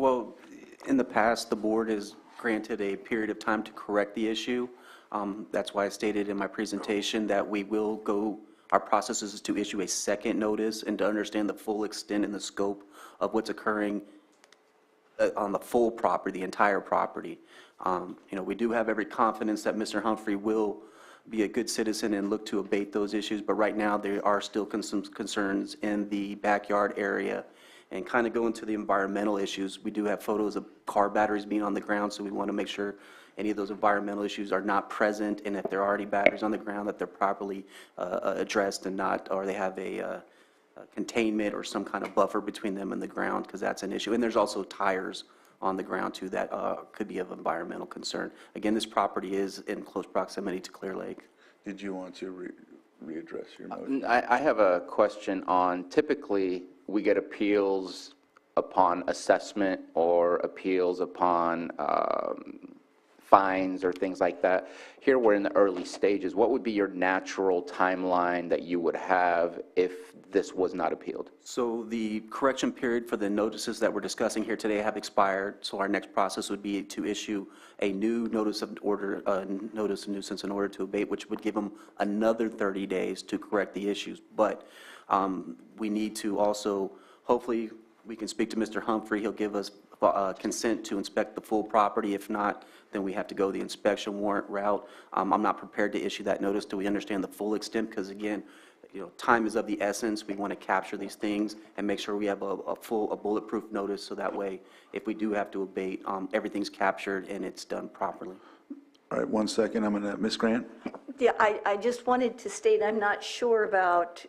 Well, in the past, the board has granted a period of time to correct the issue. That's why I stated in my presentation that we will go, our process is to issue a second notice and to understand the full extent and the scope of what's occurring on the full property, the entire property. We do have every confidence that Mr. Humphrey will be a good citizen and look to abate those issues, but right now there are still some concerns in the backyard area. And kind of go into the environmental issues, we do have photos of car batteries being on the ground, so we want to make sure any of those environmental issues are not present, and if there are already batteries on the ground, that they're properly addressed and not, or they have a containment or some kind of buffer between them and the ground, because that's an issue. And there's also tires on the ground too that could be of environmental concern. Again, this property is in close proximity to Clear Lake. Did you want to readdress your motion? I have a question on, typically, we get appeals upon assessment or appeals upon fines or things like that. Here we're in the early stages. What would be your natural timeline that you would have if this was not appealed? So the correction period for the notices that we're discussing here today have expired, so our next process would be to issue a new notice of order, notice of nuisance in order to abate, which would give them another 30 days to correct the issues. But we need to also, hopefully, we can speak to Mr. Humphrey. He'll give us consent to inspect the full property. If not, then we have to go the inspection warrant route. I'm not prepared to issue that notice till we understand the full extent, because again, time is of the essence. We want to capture these things and make sure we have a bulletproof notice, so that way, if we do have to abate, everything's captured and it's done properly. All right, 1 second. I'm going to, Ms. Grant? Yeah, I just wanted to state I'm not sure about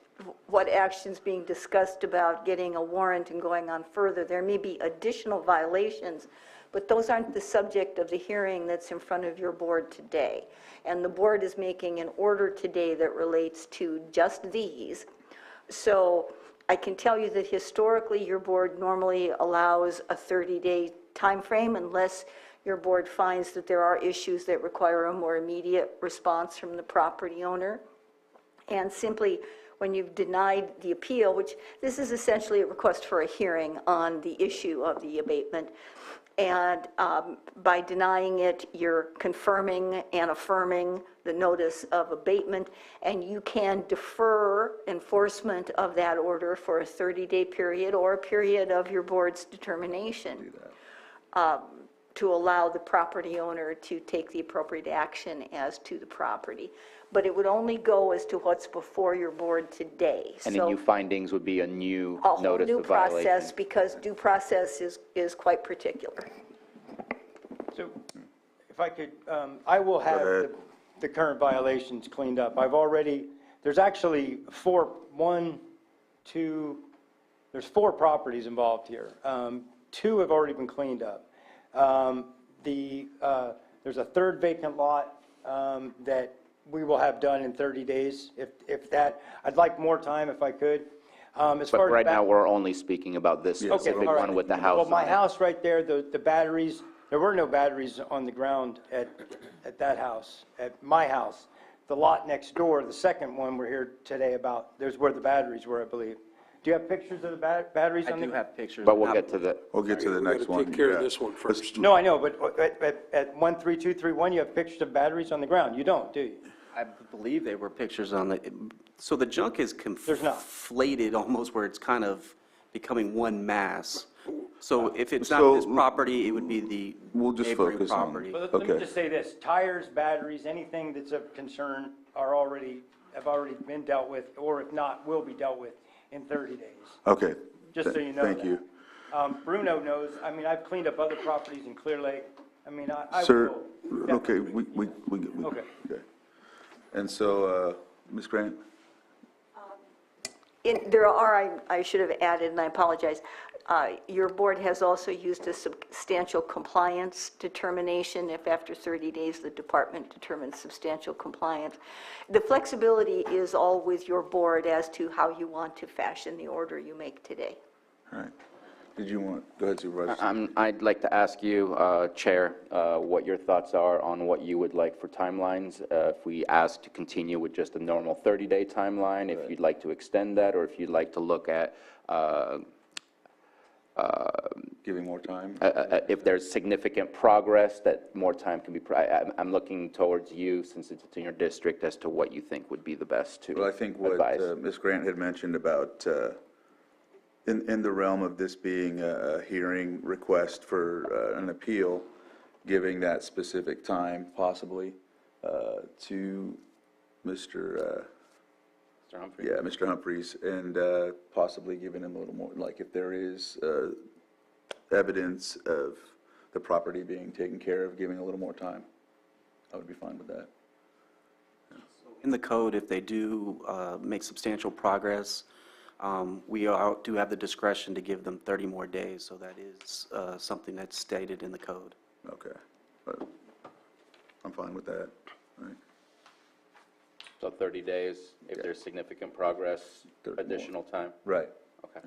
what action's being discussed about getting a warrant and going on further. There may be additional violations, but those aren't the subject of the hearing that's in front of your board today. And the board is making an order today that relates to just these. So I can tell you that historically your board normally allows a 30-day time frame unless your board finds that there are issues that require a more immediate response from the property owner. And simply, when you've denied the appeal, which this is essentially a request for a hearing on the issue of the abatement, and by denying it, you're confirming and affirming the notice of abatement, and you can defer enforcement of that order for a 30-day period or a period of your board's determination. To allow the property owner to take the appropriate action as to the property. But it would only go as to what's before your board today. And the new findings would be a new a whole notice new of violation? process, because due process is quite particular. So if I could, I will have the current violations cleaned up. I've already, there's actually there's four properties involved here. 2 have already been cleaned up. There's a third vacant lot that we will have done in 30 days. If that, I'd like more time if I could. But right now, we're only speaking about this specific one with the house. Well, my house right there, the batteries, there were no batteries on the ground at that house, at my house. The lot next door, the second one we're here today about, there's where the batteries were, I believe. Do you have pictures of the batteries on the? I do have pictures. But we'll get to the next one. Take care of this one first. No, I know, but at 13231, you have pictures of batteries on the ground. You don't, do you? I believe they were pictures on the, so the junk is There's not. conflated almost where it's kind of becoming one mass. So if it's not So- this property, it would be the We'll just neighboring focus on- property. But let me Okay. just say this, tires, batteries, anything that's of concern have already been dealt with, or if not, will be dealt with in 30 days. Okay. Just so you know Thank that. you. Bruno knows, I mean, I've cleaned up other properties in Clear Lake. I mean, I Sir, will. okay, definitely. Okay. Okay. And so, Ms. Grant? There are, I should have added, and I apologize, your board has also used a substantial compliance determination if after 30 days the department determines substantial compliance. The flexibility is all with your board as to how you want to fashion the order you make today. All right. Did you want, go ahead, Supervisor. I'd like to ask you, Chair, what your thoughts are on what you would like for timelines. If we ask to continue with just a normal 30-day timeline, if you'd like to extend that, or if you'd like to look at giving more time? If there's significant progress, that more time can be, I'm looking towards you, since it's in your district, as to what you think would be the best to Well, I think what advise. Ms. Grant had mentioned about, in the realm of this being a hearing request for an appeal, giving that specific time possibly to Mr. Mr. Humphrey? Yeah, Mr. Humphreys, and possibly giving him a little more, like if there is evidence of the property being taken care of, giving a little more time. I would be fine with that. In the code, if they do make substantial progress, we do have the discretion to give them 30 more days, so that is something that's stated in the code. Okay. But I'm fine with that. All right. So 30 days, if there's significant progress, 30 more. additional time? Right. Okay.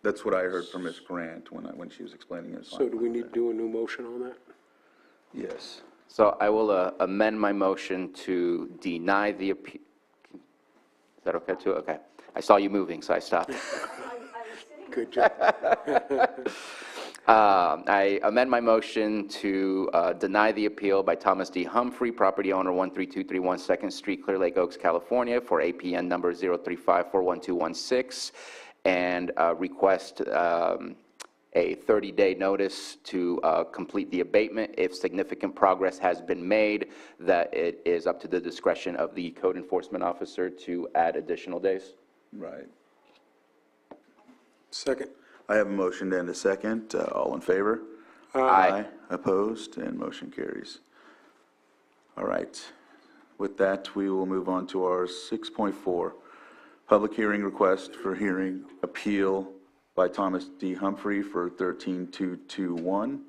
That's what I heard from Ms. Grant when she was explaining it. So do we need to do a new motion on that? Yes. So I will amend my motion to deny the appeal. Is that okay too? Okay. I saw you moving, so I stopped. Good job. I amend my motion to deny the appeal by Thomas D. Humphrey, property owner 13231 2nd Street, Clear Lake Oaks, California, for APN number 035-41216, and request a 30-day notice to complete the abatement. If significant progress has been made, that it is up to the discretion of the code enforcement officer to add additional days. Right. Second. I have a motion and a second. All in favor? Aye. Opposed, and motion carries. All right. With that, we will move on to our 6.4, public hearing request for hearing appeal by Thomas D. Humphrey for 13221.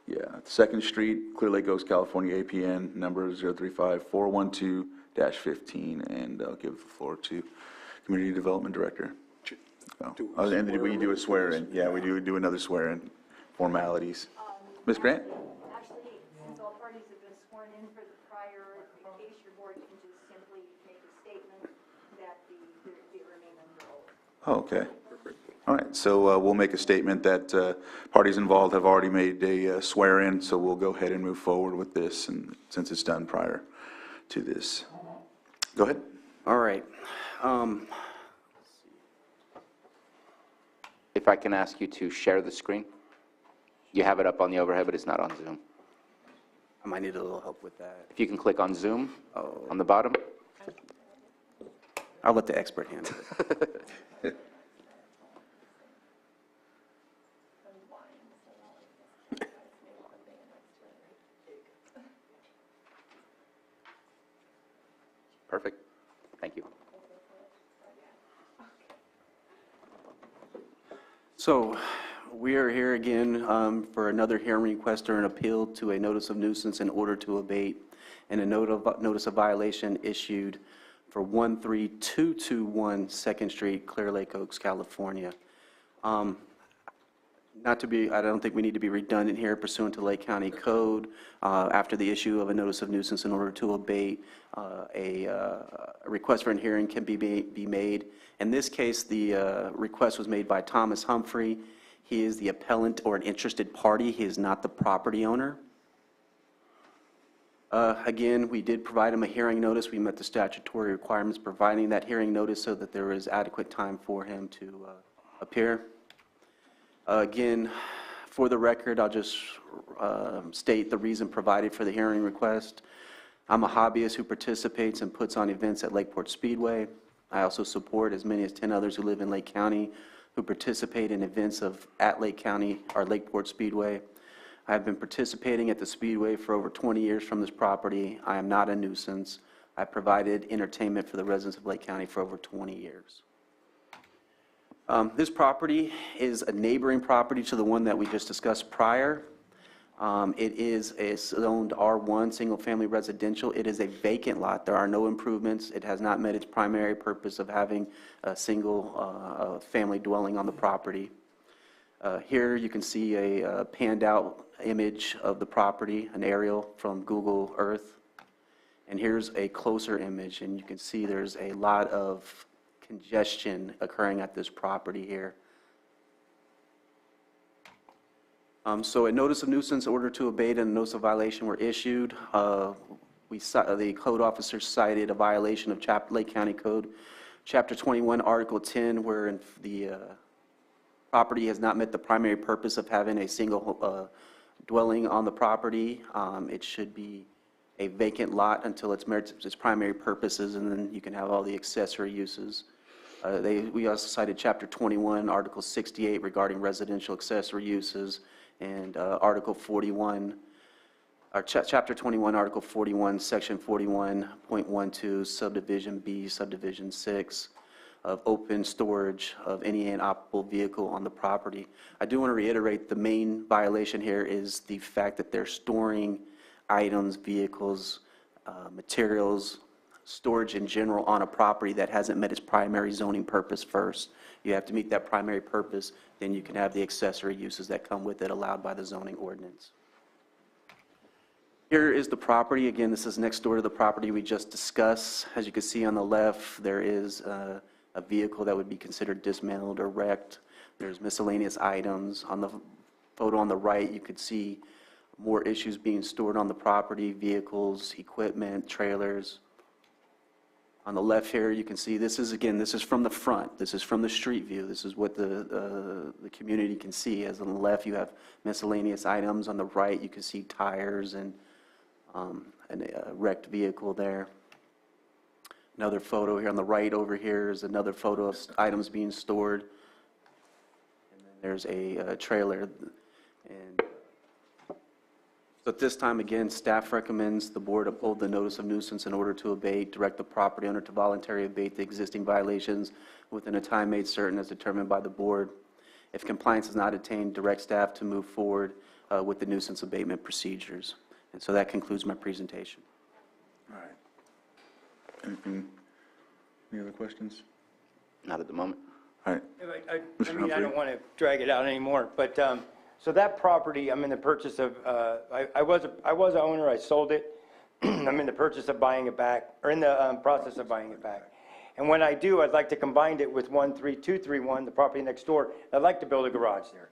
Yeah, 2nd Street, Clear Lake Oaks, California, APN number 035-412-15, and I'll give the floor to Community Development Director. Oh, and then we do a swear-in. Yeah, we do another swear-in formalities. Ms. Grant? Actually, since all parties have been sworn in for the prior, in case your board can just simply make a statement that they remain under oath. Oh, okay. All right, so we'll make a statement that parties involved have already made a swear-in, so we'll go ahead and move forward with this, and since it's done prior to this. Go ahead. All right. If I can ask you to share the screen? You have it up on the overhead, but it's not on Zoom. I might need a little help with that. If you can click on Zoom on the bottom. I'll let the expert handle it. Perfect. Thank you. So we are here again for another hearing request or an appeal to a notice of nuisance in order to abate, and a notice of violation issued for 13221 2nd Street, Clear Lake Oaks, California. Not to be, I don't think we need to be redundant here, pursuant to Lake County Code, after the issue of a notice of nuisance in order to abate, a request for a hearing can be made. In this case, the request was made by Thomas Humphrey. He is the appellant or an interested party. He is not the property owner. Again, we did provide him a hearing notice. We met the statutory requirements providing that hearing notice so that there is adequate time for him to appear. Again, for the record, I'll just state the reason provided for the hearing request. I'm a hobbyist who participates and puts on events at Lakeport Speedway. I also support as many as 10 others who live in Lake County who participate in events at Lake County or Lakeport Speedway. I have been participating at the Speedway for over 20 years from this property. I am not a nuisance. I provided entertainment for the residents of Lake County for over 20 years. This property is a neighboring property to the one that we just discussed prior. It is a zoned R1, single-family residential. It is a vacant lot. There are no improvements. It has not met its primary purpose of having a single family dwelling on the property. Here you can see a panned-out image of the property, an aerial from Google Earth. And here's a closer image, and you can see there's a lot of congestion occurring at this property here. So a notice of nuisance, order to abate, and a notice of violation were issued. The code officer cited a violation of Lake County Code, Chapter 21, Article 10, where the property has not met the primary purpose of having a single dwelling on the property. It should be a vacant lot until it merits its primary purposes, and then you can have all the accessory uses. We also cited Chapter 21, Article 68 regarding residential accessory uses, and Article 41, or Chapter 21, Article 41, Section 41.12, Subdivision B, Subdivision 6, of open storage of any inoperable vehicle on the property. I do want to reiterate the main violation here is the fact that they're storing items, vehicles, materials, storage in general on a property that hasn't met its primary zoning purpose first. You have to meet that primary purpose, then you can have the accessory uses that come with it allowed by the zoning ordinance. Here is the property. Again, this is next door to the property we just discussed. As you can see on the left, there is a vehicle that would be considered dismantled or wrecked. There's miscellaneous items. On the photo on the right, you could see more issues being stored on the property, vehicles, equipment, trailers. On the left here, you can see this is from the front. This is from the street view. This is what the community can see. As on the left, you have miscellaneous items. On the right, you can see tires and a wrecked vehicle there. Another photo here on the right over here is another photo of items being stored. And then there's a trailer. And so at this time, again, staff recommends the board uphold the notice of nuisance in order to abate, direct the property owner to voluntarily abate the existing violations within a time made certain as determined by the board. If compliance is not attained, direct staff to move forward with the nuisance abatement procedures. And so that concludes my presentation. All right. Anything, any other questions? Not at the moment. All right. I Mr. mean, I Humphrey? don't want to drag it out anymore, but, so that property, I'm in the purchase of, I was an owner, I sold it. I'm in the purchase of buying it back, or in the process of buying it back. And when I do, I'd like to combine it with 13231, the property next door. I'd like to build a garage there.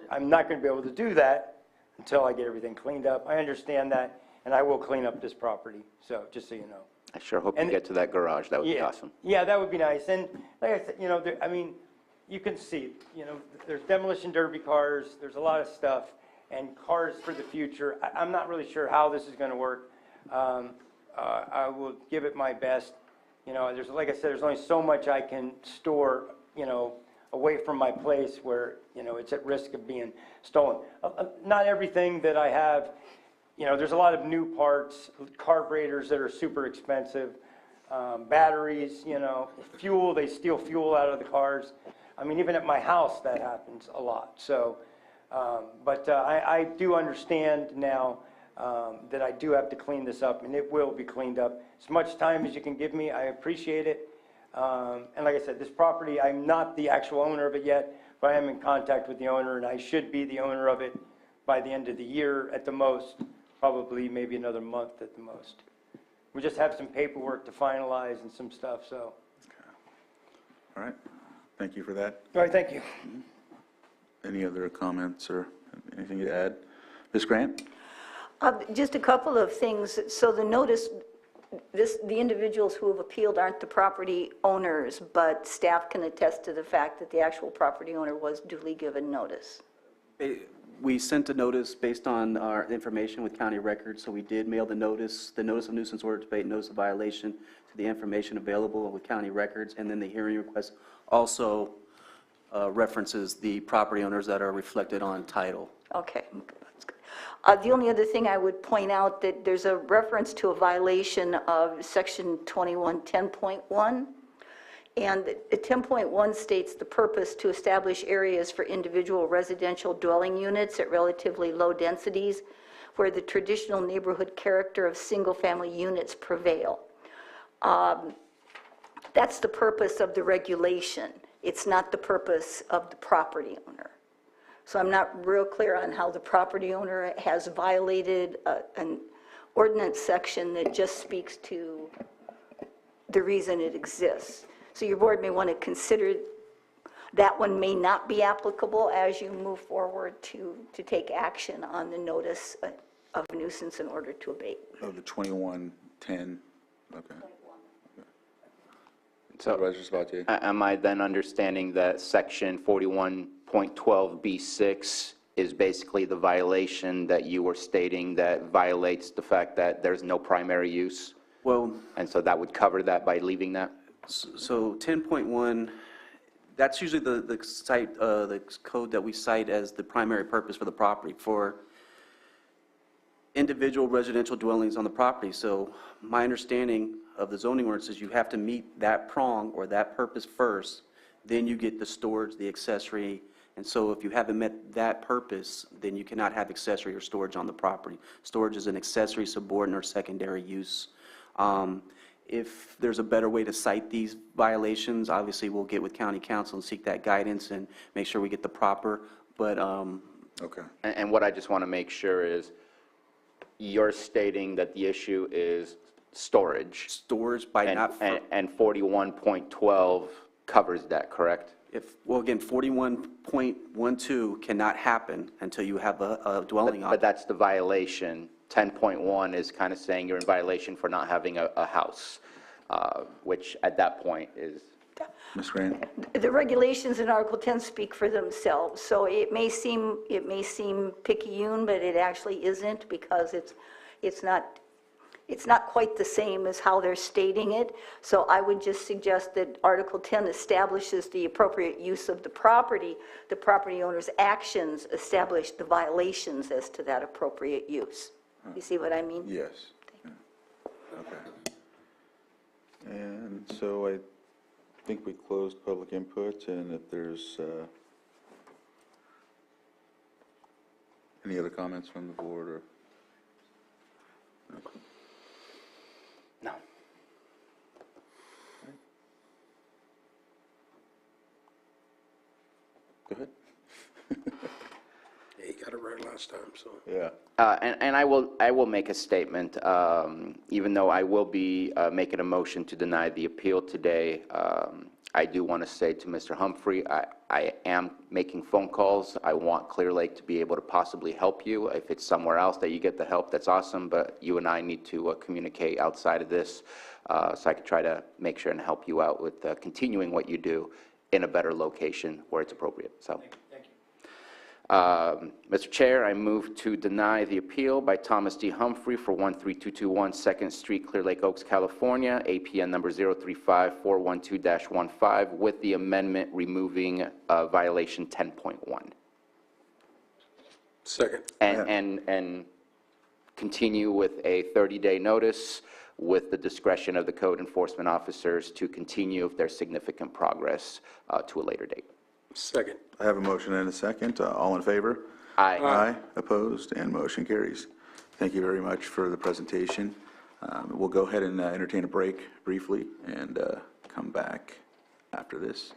I'm not going to be able to do that until I get everything cleaned up. I understand that, and I will clean up this property, so just so you know. I sure hope you get to that garage. That would be awesome. Yeah, that would be nice. And like I said, I mean, you can see, there's demolition derby cars, there's a lot of stuff, and cars for the future. I'm not really sure how this is going to work. I will give it my best. Like I said, there's only so much I can store, away from my place where, it's at risk of being stolen. Not everything that I have, there's a lot of new parts, carburetors that are super expensive, batteries, fuel, they steal fuel out of the cars. I mean, even at my house, that happens a lot. So, but I do understand now that I do have to clean this up, and it will be cleaned up. As much time as you can give me, I appreciate it. And like I said, this property, I'm not the actual owner of it yet, but I am in contact with the owner, and I should be the owner of it by the end of the year at the most, probably maybe another month at the most. We just have some paperwork to finalize and some stuff, so. All right. Thank you for that. All right, thank you. Any other comments or anything to add? Ms. Grant? Just a couple of things. So the notice, the individuals who have appealed aren't the property owners, but staff can attest to the fact that the actual property owner was duly given notice. We sent a notice based on our information with county records, so we did mail the notice of nuisance order to abate, notice of violation to the information available with county records, and then the hearing request also references the property owners that are reflected on title. Okay, that's good. The only other thing I would point out that there's a reference to a violation of section 2110.1. And 10.1 states the purpose to establish areas for individual residential dwelling units at relatively low densities where the traditional neighborhood character of single-family units prevail. That's the purpose of the regulation. It's not the purpose of the property owner. So I'm not real clear on how the property owner has violated an ordinance section that just speaks to the reason it exists. So your board may want to consider that one may not be applicable as you move forward to take action on the notice of nuisance in order to abate. Oh, the 2110, okay. So Supervisor Sabatier? am I then understanding that section 41.12B6 is basically the violation that you were stating that violates the fact that there's no primary use? Well, And so that would cover that by leaving that? so 10.1, that's usually the code that we cite as the primary purpose for the property, for individual residential dwellings on the property. So my understanding of the zoning ordinance is you have to meet that prong or that purpose first, then you get the storage, the accessory. And so if you haven't met that purpose, then you cannot have accessory or storage on the property. Storage is an accessory, subordinate, or secondary use. If there's a better way to cite these violations, obviously we'll get with county council and seek that guidance and make sure we get the proper, but, Okay. And what I just want to make sure is, you're stating that the issue is storage, storage by not, and 41.12 covers that, correct? well, again, 41.12 cannot happen until you have a dwelling on But it. that's the violation. 10.1 is kind of saying you're in violation for not having a house, which at that point is, Ms. Grant? The regulations in Article 10 speak for themselves, so it may seem picayune, but it actually isn't, because it's not quite the same as how they're stating it. So I would just suggest that Article 10 establishes the appropriate use of the property owner's actions establish the violations as to that appropriate use. You see what I mean? Yes. Yeah. Okay. And so I think we closed public input, and if there's any other comments from the board, or? no. Go ahead. Yeah, you got it right last time, so. Yeah. And I will make a statement, even though I will be making a motion to deny the appeal today. I do want to say to Mr. Humphrey, I am making phone calls. I want Clear Lake to be able to possibly help you. If it's somewhere else that you get the help, that's awesome, but you and I need to communicate outside of this, so I can try to make sure and help you out with continuing what you do in a better location where it's appropriate, so. Mr. Chair, I move to deny the appeal by Thomas D. Humphrey for 13221 2nd Street, Clear Lake Oaks, California, APN number 035412-15, with the amendment removing violation 10.1. Second. And continue with a 30-day notice with the discretion of the code enforcement officers to continue if there's significant progress to a later date. Second. I have a motion and a second. All in favor? Aye. Aye. Opposed, and motion carries. Thank you very much for the presentation. We'll go ahead and entertain a break briefly and come back after this.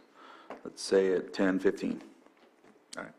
Let's say at 10:15. All right.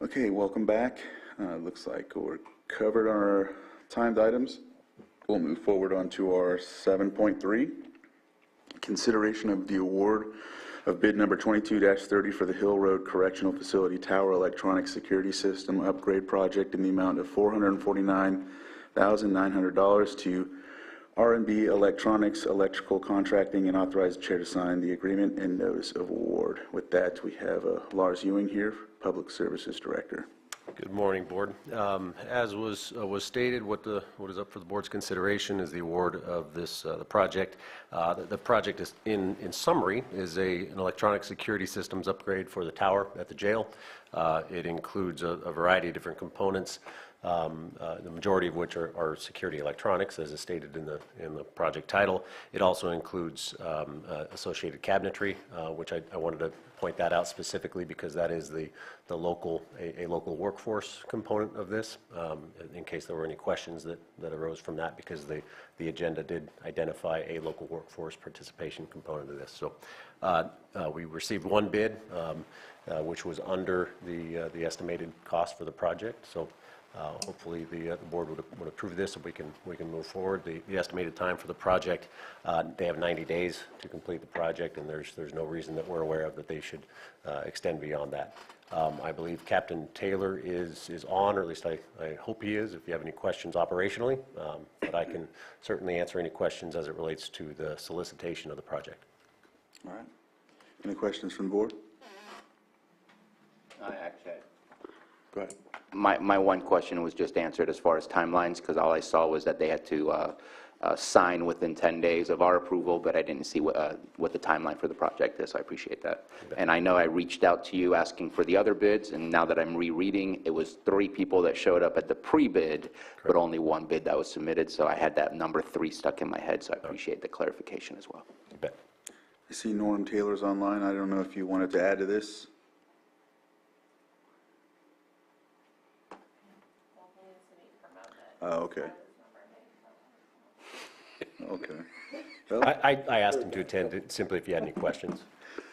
Okay, welcome back. Looks like we're covered on our timed items. We'll move forward on to our 7.3. Consideration of the award of bid number 22-30 for the Hill Road Correctional Facility Tower Electronic Security System Upgrade Project in the amount of $449,900 to R&B Electronics Electrical Contracting, and authorize the chair to sign the agreement and notice of award. With that, we have Lars Ewing here, Public Services Director. Good morning, Board. As was stated, what is up for the Board's consideration is the award of this, the project. The project is, in summary, is an electronic security systems upgrade for the tower at the jail. It includes a variety of different components, the majority of which are security electronics, as is stated in the project title. It also includes associated cabinetry, which I wanted to point that out specifically because that is a local workforce component of this, in case there were any questions that arose from that, because the agenda did identify a local workforce participation component of this. So we received one bid, which was under the estimated cost for the project. So hopefully the board would approve this, and we can move forward. The estimated time for the project, they have 90 days to complete the project, and there's no reason that we're aware of that they should extend beyond that. I believe Captain Taylor is on, or at least I hope he is, if you have any questions operationally, but I can certainly answer any questions as it relates to the solicitation of the project. All right. Any questions from the board? I actually, Go ahead. my one question was just answered as far as timelines, because all I saw was that they had to sign within 10 days of our approval, but I didn't see what the timeline for the project is, so I appreciate that. And I know I reached out to you asking for the other bids, and now that I'm rereading, it was 3 people that showed up at the pre-bid, but only 1 bid that was submitted, so I had that number 3 stuck in my head, so I appreciate the clarification as well. You bet. I see Norm Taylor's online. I don't know if you wanted to add to this. Oh, okay. Okay. Well, I asked him to attend simply if you had any questions.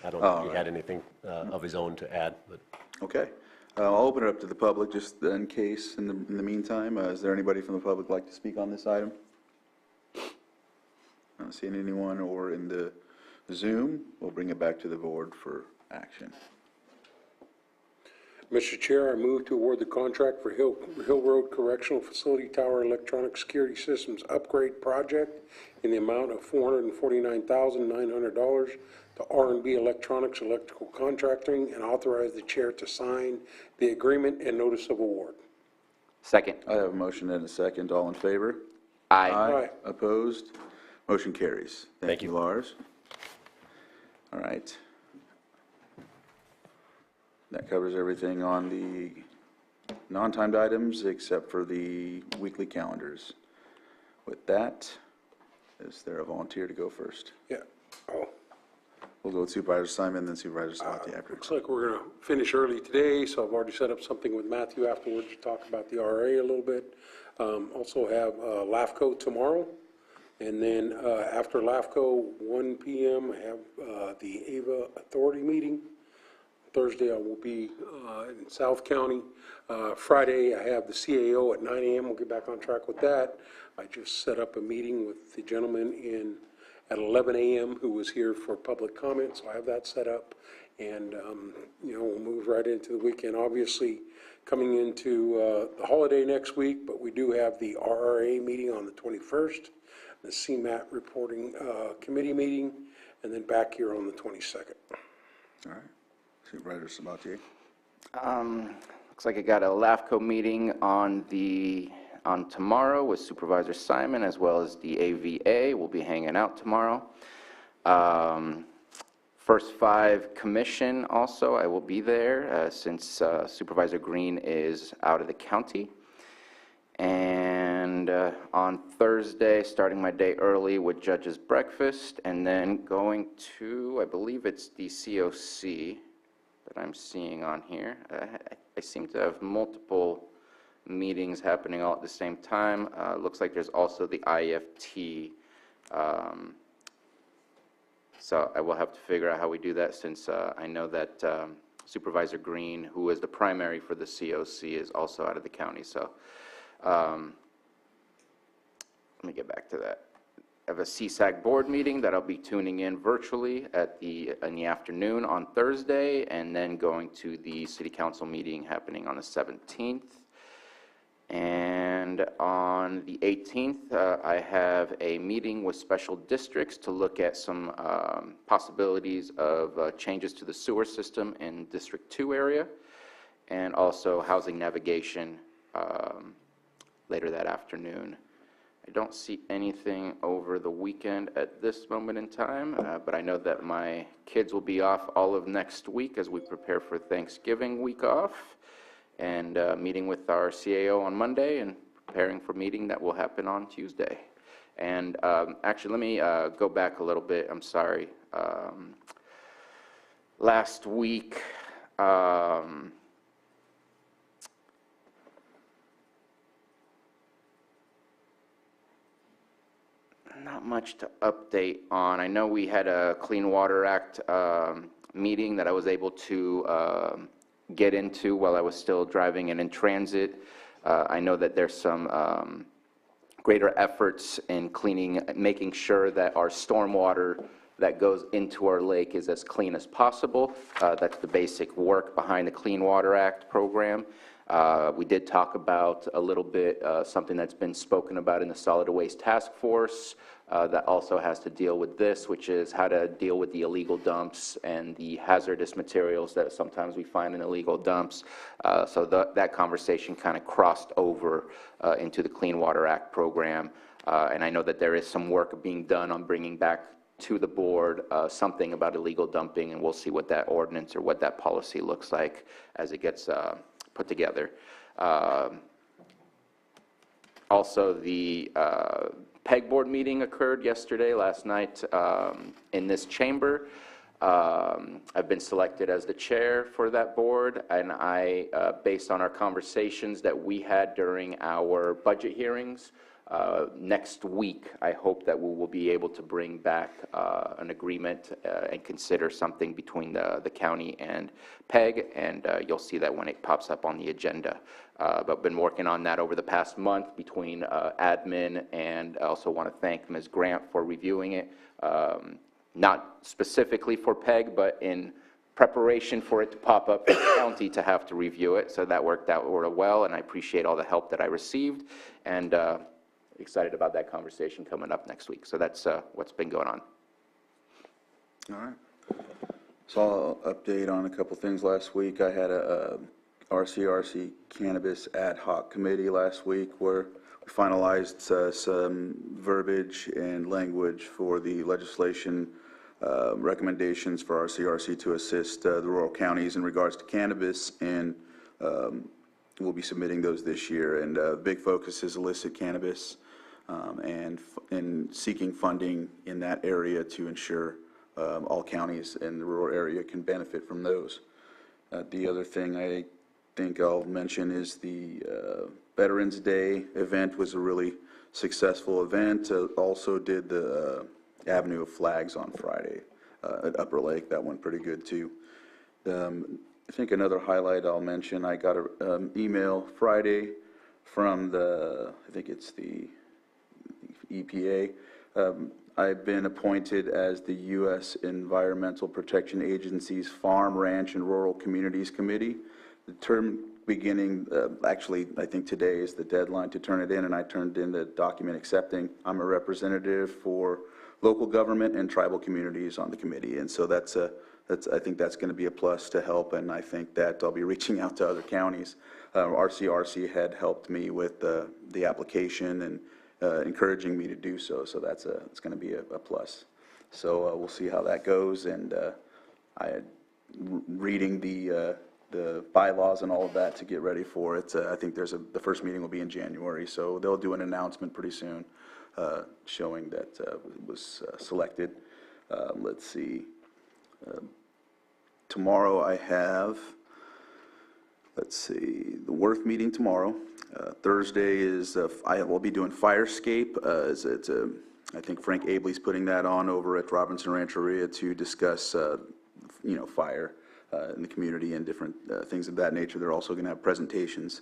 I don't think he had anything of his own to add, but okay. I'll open it up to the public just in case. In the meantime, is there anybody from the public like to speak on this item? I don't see anyone, or in the Zoom. We'll bring it back to the board for action. Mr. Chair, I move to award the contract for Hill Road Correctional Facility Tower Electronic Security Systems Upgrade Project in the amount of $449,900 to R&B Electronics Electrical Contracting, and authorize the chair to sign the agreement and notice of award. Second. I have a motion and a second. All in favor? Aye. Aye. Opposed? Motion carries. Thank you. Lars. All right. That covers everything on the non-timed items except for the weekly calendars. With that, is there a volunteer to go first? Yeah. Oh, We'll go with Supervisor Simon, then Supervisor Salati after. looks like we're going to finish early today, so I've already set up something with Matthew afterwards to talk about the RA a little bit. Also have LAFCO tomorrow, and then after LAFCO, 1 p.m., I have the AVA Authority meeting. Thursday, I will be in South County. Friday, I have the CAO at 9 a.m. We'll get back on track with that. I just set up a meeting with the gentleman at 11 a.m. who was here for public comment, so I have that set up. And, we'll move right into the weekend. Obviously, coming into the holiday next week, but we do have the RRA meeting on the 21st, the CMAT reporting committee meeting, and then back here on the 22nd. All right. Supervisor Sabatier. Looks like I got a LAFCO meeting on tomorrow with Supervisor Simon, as well as the AVA. We'll be hanging out tomorrow. First 5 Commission also, I will be there since Supervisor Green is out of the county. And on Thursday, starting my day early with Judge's Breakfast, and then going to, I believe it's the COC that I'm seeing on here. I seem to have multiple meetings happening all at the same time. Looks like there's also the IFT So I will have to figure out how we do that, since I know that Supervisor Green, who is the primary for the COC, is also out of the county. So let me get back to that. I have a CSAC board meeting that I'll be tuning in virtually in the afternoon on Thursday, and then going to the city council meeting happening on the 17th. And on the 18th, I have a meeting with special districts to look at some possibilities of changes to the sewer system in District 2 area, and also housing navigation later that afternoon. I don't see anything over the weekend at this moment in time, but I know that my kids will be off all of next week as we prepare for Thanksgiving week off, and meeting with our CAO on Monday and preparing for meeting that will happen on Tuesday. And actually, let me go back a little bit. I'm sorry. Last week, not much to update on. I know we had a Clean Water Act meeting that I was able to get into while I was still driving and in transit. I know that there's some greater efforts in cleaning, making sure that our stormwater that goes into our lake is as clean as possible. That's the basic work behind the Clean Water Act program. We did talk about a little bit something that's been spoken about in the Solid Waste Task Force that also has to deal with this, which is how to deal with the illegal dumps and the hazardous materials that sometimes we find in illegal dumps. So that conversation kind of crossed over into the Clean Water Act program. And I know that there is some work being done on bringing back to the board something about illegal dumping, and we'll see what that ordinance or what that policy looks like as it gets put together. Also, the PEG board meeting occurred last night in this chamber. I've been selected as the chair for that board, and I, based on our conversations that we had during our budget hearings, next week, I hope that we will be able to bring back an agreement and consider something between the county and PEG, and you'll see that when it pops up on the agenda. But been working on that over the past month between admin, and I also want to thank Ms. Grant for reviewing it, not specifically for PEG, but in preparation for it to pop up in the county to have to review it. So that worked out well, and I appreciate all the help that I received, and excited about that conversation coming up next week. So that's what's been going on. All right. So I'll update on a couple things last week. I had a RCRC Cannabis Ad Hoc Committee last week where we finalized some verbiage and language for the legislation recommendations for RCRC to assist the rural counties in regards to cannabis, and we'll be submitting those this year. And big focus is illicit cannabis and seeking funding in that area to ensure all counties in the rural area can benefit from those. The other thing I think I'll mention is the Veterans Day event was a really successful event. Also did the Avenue of Flags on Friday at Upper Lake. That went pretty good too. I think another highlight I'll mention, I got an email Friday from I think it's the EPA. I've been appointed as the U.S. Environmental Protection Agency's Farm, Ranch, and Rural Communities Committee. The term beginning, actually, I think today is the deadline to turn it in, and I turned in the document accepting. I'm a representative for local government and tribal communities on the committee, and so I think that's going to be a plus to help, and I think that I'll be reaching out to other counties. RCRC had helped me with the application and encouraging me to do so, so it's going to be a plus. So we'll see how that goes, and reading the bylaws and all of that to get ready for it. I think the first meeting will be in January, so they'll do an announcement pretty soon showing that it was selected. Let's see. Tomorrow I have, the Worth meeting tomorrow. Thursday is, I will be doing Firescape. It's a I think Frank Abley's putting that on over at Robinson Rancheria to discuss, fire in the community and different things of that nature. They're also going to have presentations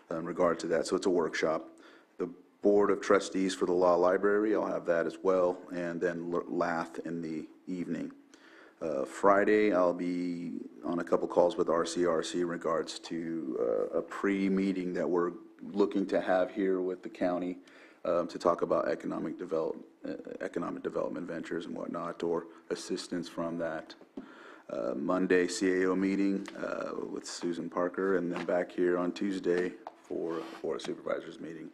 in regard to that, so it's a workshop. The Board of Trustees for the Law Library, I'll have that as well, and then LATH in the evening. Friday, I'll be on a couple calls with RCRC in regards to a pre-meeting that we're looking to have here with the county to talk about economic development ventures and whatnot, or assistance from that. Monday, CAO meeting with Susan Parker, and then back here on Tuesday for a supervisors meeting.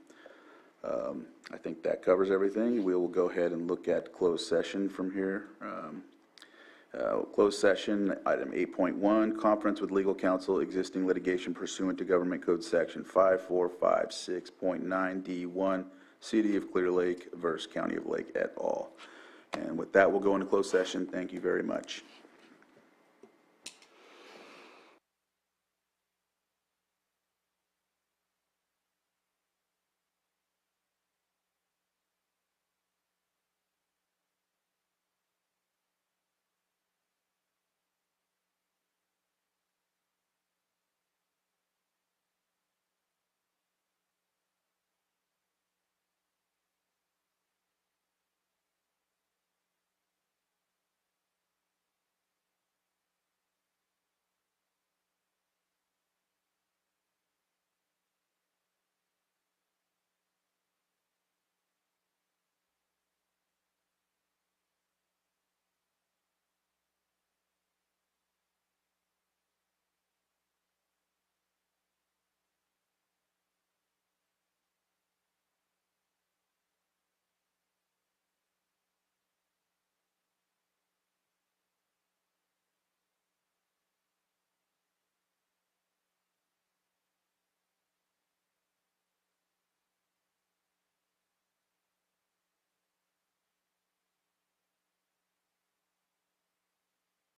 I think that covers everything. We will go ahead and look at closed session from here. Closed session, item 8.1, conference with legal counsel, existing litigation pursuant to Government Code Section 5456.9D1, City of Clear Lake versus County of Lake et al. And with that, we'll go into closed session. Thank you very much.